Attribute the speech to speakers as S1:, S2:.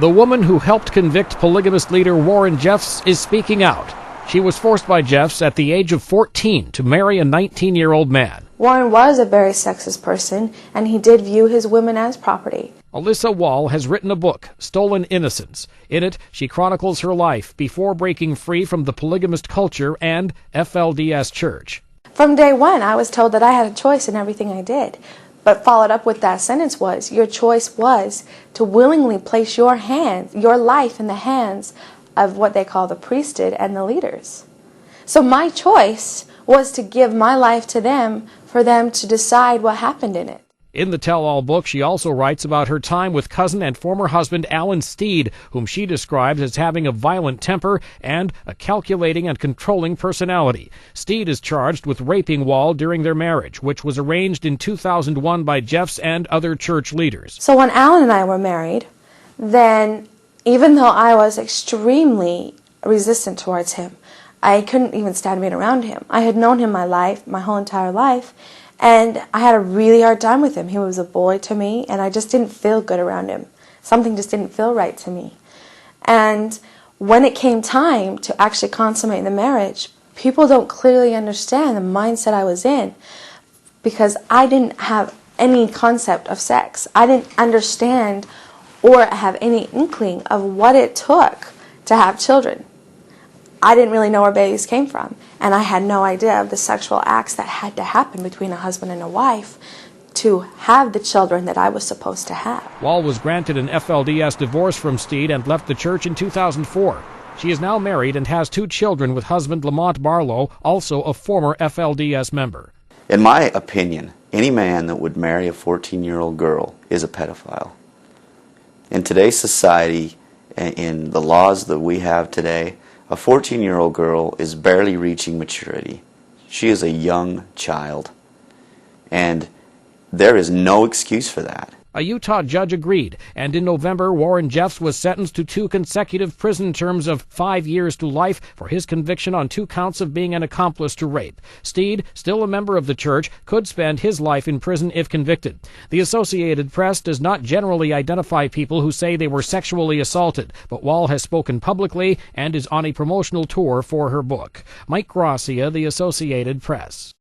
S1: The woman who helped convict polygamist leader Warren Jeffs is speaking out. She was forced by Jeffs at the age of 14 to marry a 19-year-old man.
S2: Warren was a very sexist person, and he did view his women as property.
S1: Elissa Wall has written a book, Stolen Innocence. In it, she chronicles her life before breaking free from the polygamist culture and FLDS church.
S2: From day one, I was told that I had a choice in everything I did. But followed up with that sentence was, your choice was to willingly place your life in the hands of what they call the priesthood and the leaders. So my choice was to give my life to them for them to decide what happened in it.
S1: In the tell-all book, she also writes about her time with cousin and former husband Allen Steed, whom she describes as having a violent temper and a calculating and controlling personality. Steed is charged with raping Wall during their marriage, which was arranged in 2001 by Jeffs and other church leaders.
S2: So when Allen and I were married, then even though I was extremely resistant towards him, I couldn't even stand being around him. I had known him my whole entire life, and I had a really hard time with him. He was a boy to me, and I just didn't feel good around him. Something just didn't feel right to me. And when it came time to actually consummate the marriage, people don't clearly understand the mindset I was in, because I didn't have any concept of sex. I didn't understand or have any inkling of what it took to have children. I didn't really know where babies came from, and I had no idea of the sexual acts that had to happen between a husband and a wife to have the children that I was supposed to have.
S1: Wall was granted an FLDS divorce from Steed and left the church in 2004. She is now married and has 2 children with husband Lamont Barlow, also a former FLDS member.
S3: In my opinion, any man that would marry a 14-year-old girl is a pedophile. In today's society, in the laws that we have today, a 14-year-old girl is barely reaching maturity. She is a young child, and there is no excuse for that.
S1: A Utah judge agreed, and in November, Warren Jeffs was sentenced to 2 consecutive prison terms of 5 years to life for his conviction on 2 counts of being an accomplice to rape. Steed, still a member of the church, could spend his life in prison if convicted. The Associated Press does not generally identify people who say they were sexually assaulted, but Wall has spoken publicly and is on a promotional tour for her book. Mike Gracia, The Associated Press.